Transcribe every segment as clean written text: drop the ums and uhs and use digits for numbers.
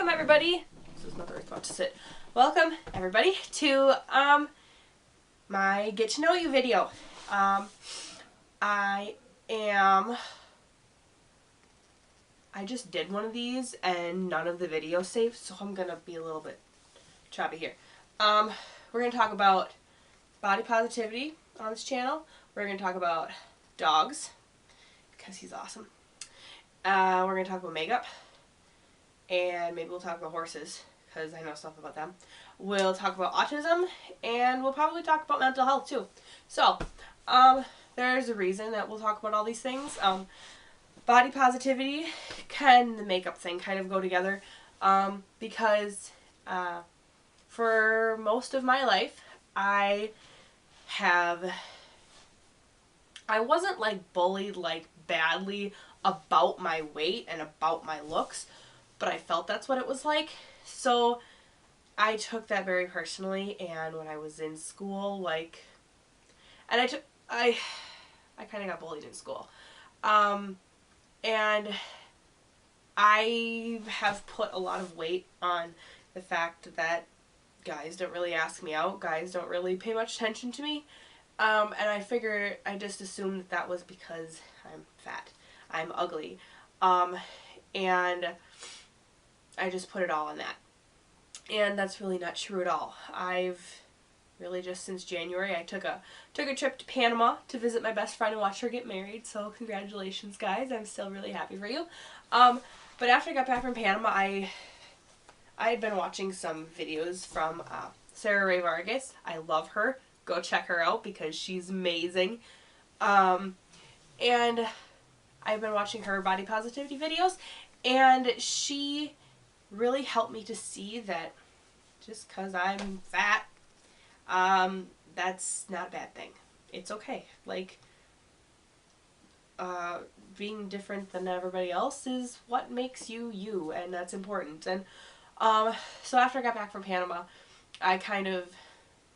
welcome everybody. This is not the right spot to sit. Welcome everybody to my get to know you video. I just did one of these and none of the video saved, so I'm gonna be a little bit choppy here. We're gonna talk about body positivity on this channel. We're gonna talk about dogs because he's awesome. We're gonna talk about makeup. And maybe we'll talk about horses, because I know stuff about them. We'll talk about autism, and we'll probably talk about mental health, too. So, there's a reason that we'll talk about all these things. Body positivity and the makeup thing kind of go together, because for most of my life, I wasn't, like, bullied, like, badly about my weight and about my looks, but I felt that's what it was like. So I took that very personally, and when I was in school, like, and I kind of got bullied in school. And I have put a lot of weight on the fact that guys don't really ask me out, guys don't really pay much attention to me, and I just assumed that was because I'm fat, I'm ugly, and I just put it all on that. And that's really not true at all. I've really just since January I took a trip to Panama to visit my best friend and watch her get married. So congratulations, guys. I'm still really happy for you. But after I got back from Panama, I had been watching some videos from Sarah Ray Vargas. I love her. Go check her out because she's amazing. And I've been watching her body positivity videos, and she really helped me to see that just because I'm fat, that's not a bad thing. It's okay. Like, being different than everybody else is what makes you you, and that's important. And so after I got back from Panama, I kind of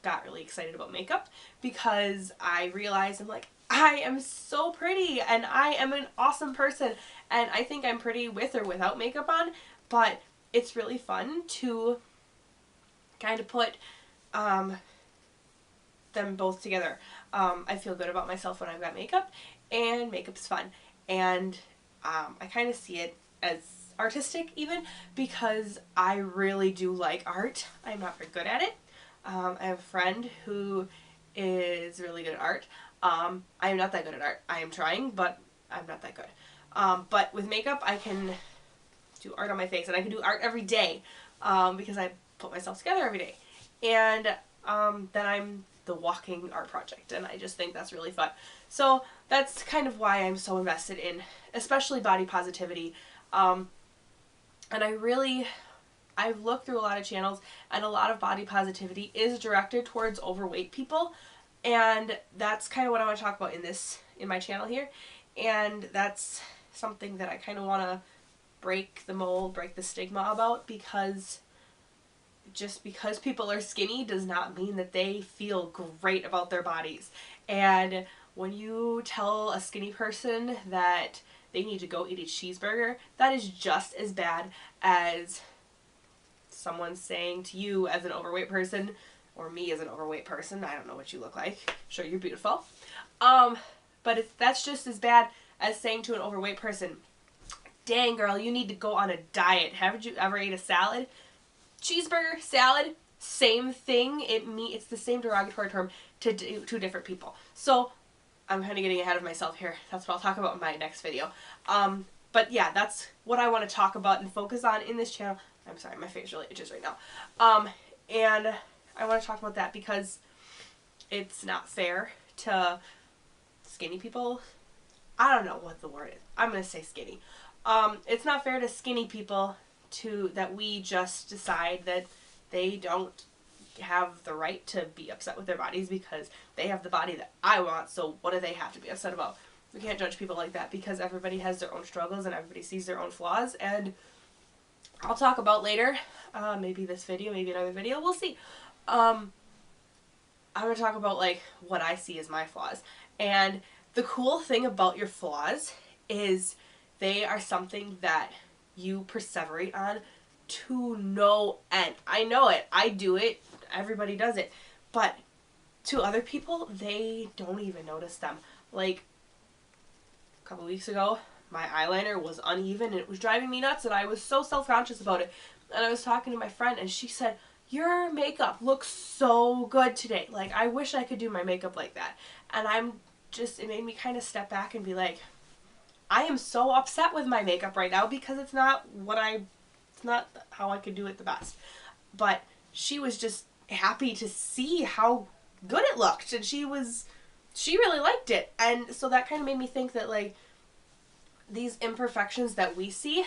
got really excited about makeup because I realized I'm like, I am so pretty and I am an awesome person, and I think I'm pretty with or without makeup on, but it's really fun to kind of put them both together. I feel good about myself when I've got makeup, and makeup's fun. And I kind of see it as artistic even, because I really do like art. I'm not very good at it. I have a friend who is really good at art. I am not that good at art. I am trying, but I'm not that good. But with makeup, I can do art on my face, and I can do art every day, because I put myself together every day. And then I'm the walking art project, and I just think that's really fun. So that's kind of why I'm so invested in especially body positivity. And I've looked through a lot of channels, and a lot of body positivity is directed towards overweight people, and that's kind of what I want to talk about in my channel here. And that's something that I kind of want to break the mold, break the stigma about, because just because people are skinny does not mean that they feel great about their bodies. And when you tell a skinny person that they need to go eat a cheeseburger, that is just as bad as someone saying to you as an overweight person, or me as an overweight person, I don't know what you look like, sure, you're beautiful, but that's just as bad as saying to an overweight person, dang girl, you need to go on a diet. Haven't you ever ate a salad? Cheeseburger, salad, same thing. It's the same derogatory term to two different people. So I'm kind of getting ahead of myself here. That's what I'll talk about in my next video. But yeah, that's what I want to talk about and focus on in this channel. I'm sorry, my face really itches right now. And I want to talk about that because it's not fair to skinny people. I don't know what the word is. I'm going to say skinny. It's not fair to skinny people that we just decide that they don't have the right to be upset with their bodies because they have the body that I want, so what do they have to be upset about? We can't judge people like that because everybody has their own struggles and everybody sees their own flaws, and I'll talk about later, maybe this video, maybe another video, we'll see. I'm going to talk about like what I see as my flaws, and the cool thing about your flaws is they are something that you perseverate on to no end. I know it. I do it. Everybody does it. But to other people, they don't even notice them. Like, a couple weeks ago, my eyeliner was uneven and it was driving me nuts, and I was so self-conscious about it. And I was talking to my friend and she said, your makeup looks so good today. Like, I wish I could do my makeup like that. And it made me kind of step back and be like, I am so upset with my makeup right now because it's not how I could do it the best. But she was just happy to see how good it looked, and she really liked it. And so that kind of made me think that, like, these imperfections that we see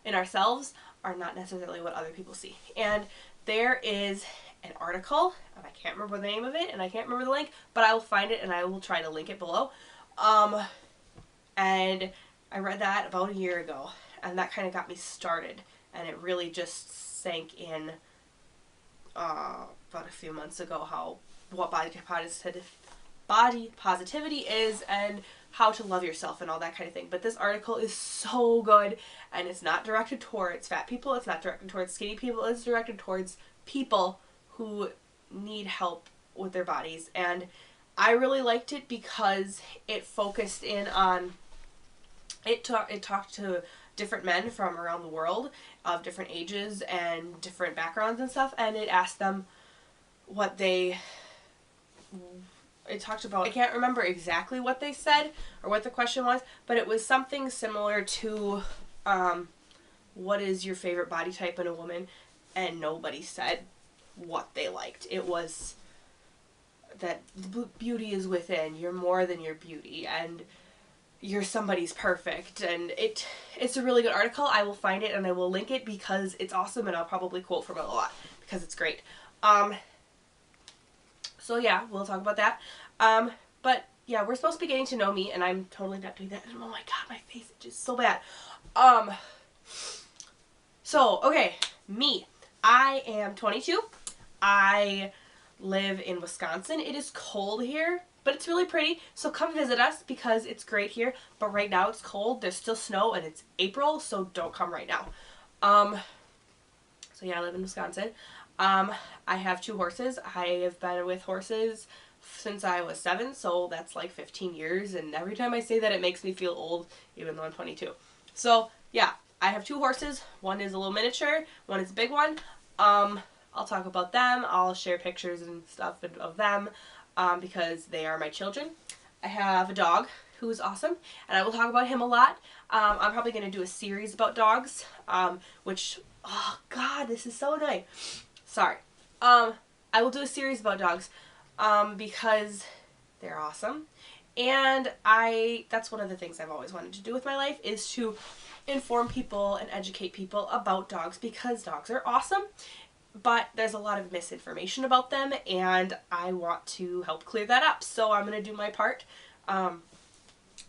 in ourselves are not necessarily what other people see. And there is an article, and I can't remember the name of it, and I can't remember the link, but I will find it and I will try to link it below. And I read that about a year ago, and that kind of got me started, and it really just sank in about a few months ago what body positivity is and how to love yourself and all that kind of thing. But this article is so good, and it's not directed towards fat people, it's not directed towards skinny people, it's directed towards people who need help with their bodies. And I really liked it because it focused in on, it talked to different men from around the world of different ages and different backgrounds and stuff, and it asked them it talked about, I can't remember exactly what they said or what the question was, but it was something similar to what is your favorite body type in a woman, and nobody said what they liked. It was that beauty is within, you're more than your beauty, and you're somebody's perfect. And it's a really good article. I will find it and I will link it because it's awesome, and I'll probably quote from it a lot because it's great. So yeah, we'll talk about that. But yeah, we're supposed to be getting to know me, and I'm totally not doing that. Oh my god, my face is just so bad. So, okay, me. I am 22. I live in Wisconsin. It is cold here, but it's really pretty, so come visit us because it's great here. But right now it's cold. There's still snow, and it's April, so don't come right now. So yeah, I live in Wisconsin. I have 2 horses. I have been with horses since I was 7, so that's like 15 years, and every time I say that it makes me feel old, even though I'm 22. So yeah, I have 2 horses. One is a little miniature, one is a big one. I'll talk about them. I'll share pictures and stuff of them because they are my children. I have a dog who is awesome, and I will talk about him a lot. I'm probably going to do a series about dogs, which, oh god, this is so annoying. Sorry. I will do a series about dogs because they're awesome, and that's one of the things I've always wanted to do with my life, is to inform people and educate people about dogs, because dogs are awesome, but there's a lot of misinformation about them, and I want to help clear that up. So I'm going to do my part,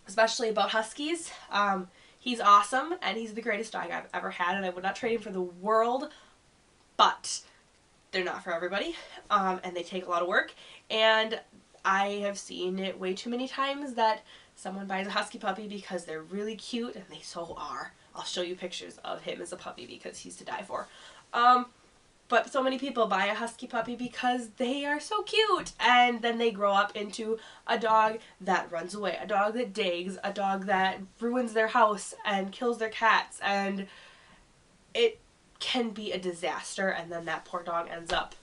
especially about huskies. He's awesome, and he's the greatest dog I've ever had, and I would not trade him for the world, but they're not for everybody, and they take a lot of work, and I have seen it way too many times that someone buys a husky puppy because they're really cute, and they so are. I'll show you pictures of him as a puppy because he's to die for. But so many people buy a husky puppy because they are so cute, and then they grow up into a dog that runs away, a dog that digs, a dog that ruins their house and kills their cats, and it can be a disaster, and then that poor dog ends up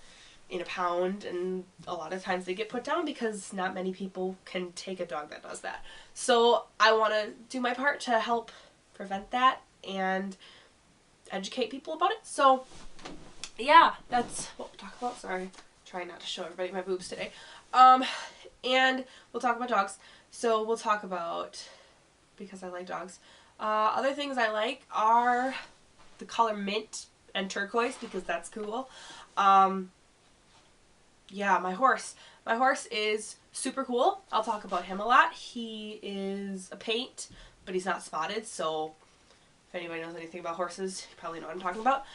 in a pound, and a lot of times they get put down because not many people can take a dog that does that. So I want to do my part to help prevent that and educate people about it. So yeah, that's what we'll talk about. Sorry, trying not to show everybody my boobs today. And we'll talk about dogs. So we'll talk about, because I like dogs, other things I like are the color mint and turquoise, because that's cool. Yeah, my horse. My horse is super cool. I'll talk about him a lot. He is a paint, but he's not spotted, so if anybody knows anything about horses, you probably know what I'm talking about.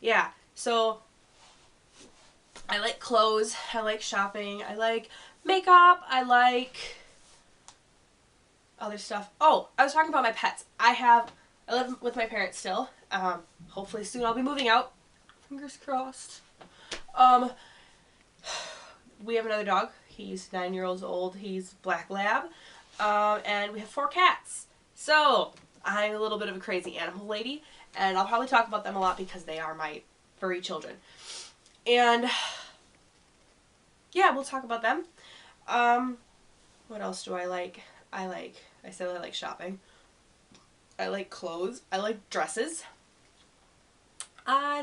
Yeah, so I like clothes, I like shopping, I like makeup, I like other stuff. Oh, I was talking about my pets. I have I live with my parents still. Hopefully soon I'll be moving out. Fingers crossed. We have another dog. He's 9 years old. He's Black Lab. And we have 4 cats. So, I'm a little bit of a crazy animal lady. And I'll probably talk about them a lot because they are my furry children. And, yeah, we'll talk about them. What else do I like? I said I like shopping. I like clothes. I like dresses. I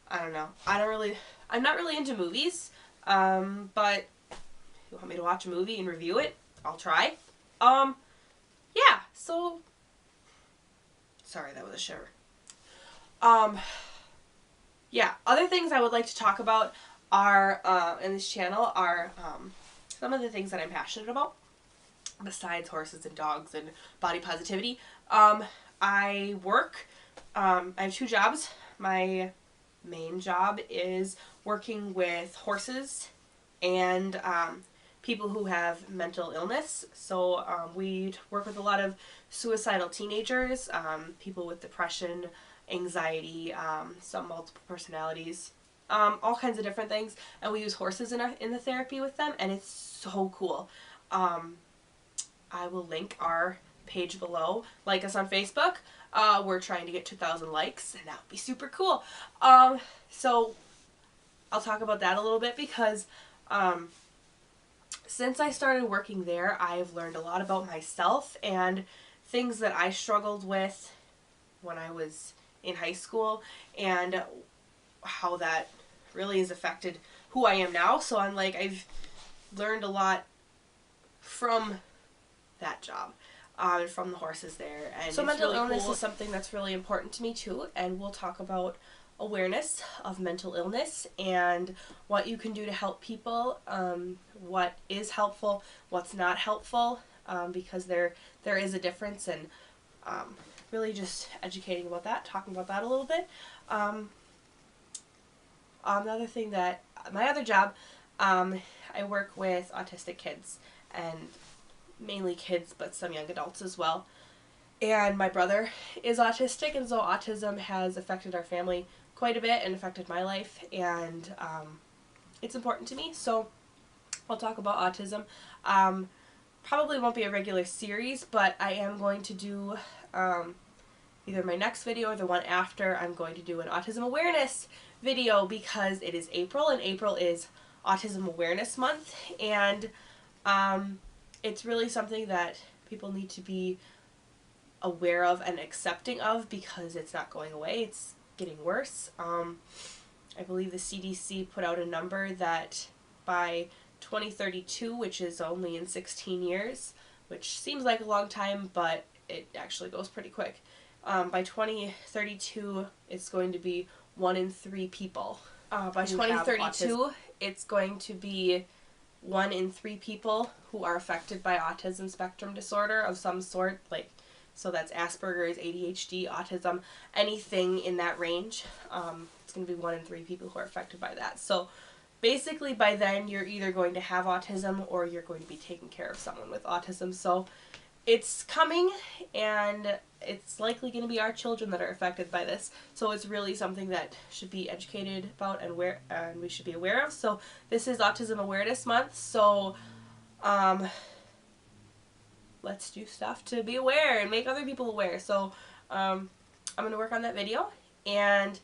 don't know. I'm not really into movies. But if you want me to watch a movie and review it, I'll try. Yeah, so, sorry, that was a shiver. Yeah, other things I would like to talk about are, in this channel are, some of the things that I'm passionate about, besides horses and dogs and body positivity. I work, I have 2 jobs. My main job is working with horses and people who have mental illness. So we work with a lot of suicidal teenagers, people with depression, anxiety, some multiple personalities, all kinds of different things. And we use horses in the therapy with them, and it's so cool. I will link our page below. Like us on Facebook. We're trying to get 2,000 likes, and that would be super cool. So I'll talk about that a little bit because since I started working there, I've learned a lot about myself and things that I struggled with when I was in high school and how that really has affected who I am now. So I've learned a from that job, from the horses there. And so mental illness is something that's really important to me too, and we'll talk about awareness of mental illness and what you can do to help people, what is helpful, what's not helpful, because there is a difference, and really just educating about that, talking about that a little bit. Another thing that, my other job, I work with autistic kids, and mainly kids, but some young adults as well. And my brother is autistic, and so autism has affected our family quite a bit and affected my life, and it's important to me, so I'll talk about autism. Probably won't be a regular series, but I am going to do either my next video or the one after. I'm going to do an Autism Awareness video because it is April, and April is Autism Awareness Month, and it's really something that people need to be aware of and accepting of because it's not going away. It's getting worse. I believe the CDC put out a number that by 2032, which is only in 16 years, which seems like a long time, but it actually goes pretty quick. By 2032, it's going to be 1 in 3 people. By 2032, it's going to be 1 in 3 people who are affected by autism spectrum disorder of some sort, so that's Asperger's, ADHD, autism, anything in that range. It's going to be 1 in 3 people who are affected by that. So basically by then you're either going to have autism or you're going to be taking care of someone with autism. So it's coming, and it's likely going to be our children that are affected by this. So it's really something that should be educated about and we should be aware of. So this is Autism Awareness Month, so let's do stuff to be aware and make other people aware. So I'm going to work on that video, and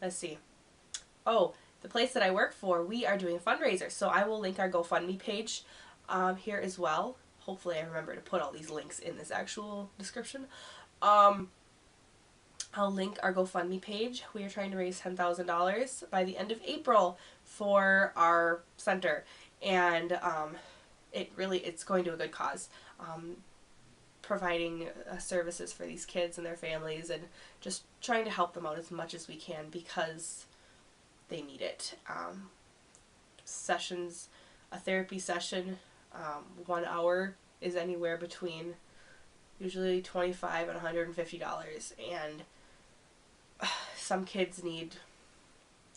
let's see. Oh, the place that I work for, we are doing a fundraiser, so I will link our GoFundMe page here as well. Hopefully I remember to put all these links in this actual description. I'll link our GoFundMe page. We are trying to raise $10,000 by the end of April for our center, and it's going to a good cause, providing services for these kids and their families, and just trying to help them out as much as we can because they need it. Sessions, a therapy session, 1 hour is anywhere between usually $25 and $150, and some kids need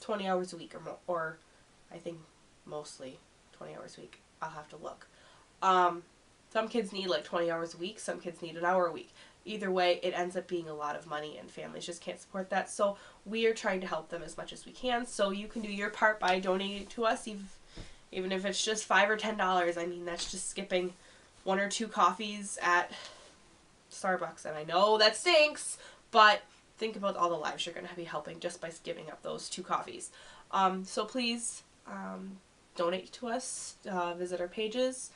20 hours a week or more, or I think mostly 20 hours a week. I'll have to look. Some kids need like 20 hours a week, some kids need an hour a week. Either way, it ends up being a lot of money and families just can't support that. So we are trying to help them as much as we can. So you can do your part by donating to us, even if it's just $5 or $10. I mean, that's just skipping 1 or 2 coffees at Starbucks. And I know that stinks, but think about all the lives you're going to be helping just by giving up those 2 coffees. So please donate to us, visit our pages.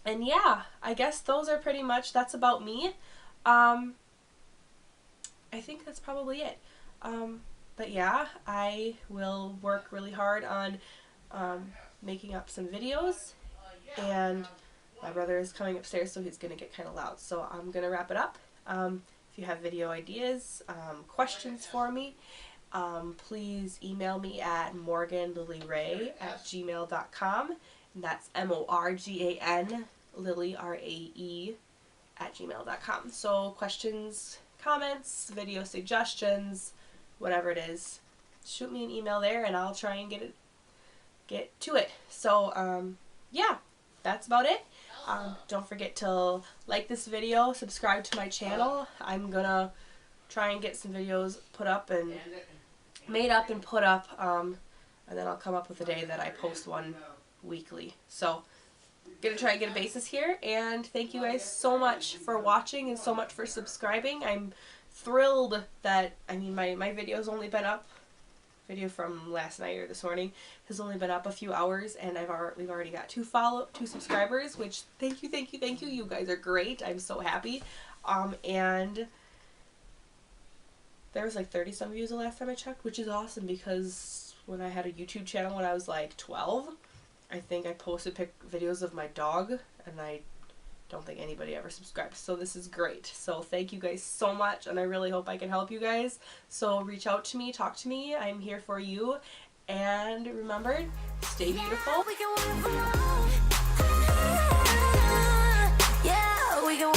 And yeah, I guess those are pretty much, that's about me. I think that's probably it. But yeah, I will work really hard on making up some videos, and my brother is coming upstairs, so he's going to get kind of loud. So I'm going to wrap it up. If you have video ideas, questions for me, please email me at morganlilyrae@gmail.com. And that's MORGAN, Lily, RAE, @gmail.com. So questions, comments, video suggestions, whatever it is, shoot me an email there and I'll try and get to it. So yeah, that's about it. Don't forget to like this video, subscribe to my channel. I'm gonna try and get some videos put up and made up and put up, and then I'll come up with a day that I post one weekly. So gonna try and get a basis here, and thank you guys so much for watching and so much for subscribing. I'm thrilled that, I mean, my video's only been up, video from last night or this morning has only been up a few hours, and we've already got 2 subscribers, which thank you, you guys are great. I'm so happy. And there was like 30 some views the last time I checked, which is awesome, because when I had a YouTube channel when I was like 12, I think I posted videos of my dog, and I don't think anybody ever subscribed. So this is great. So thank you guys so much, and I really hope I can help you guys. So reach out to me, talk to me. I'm here for you. And remember, stay beautiful. Yeah, we can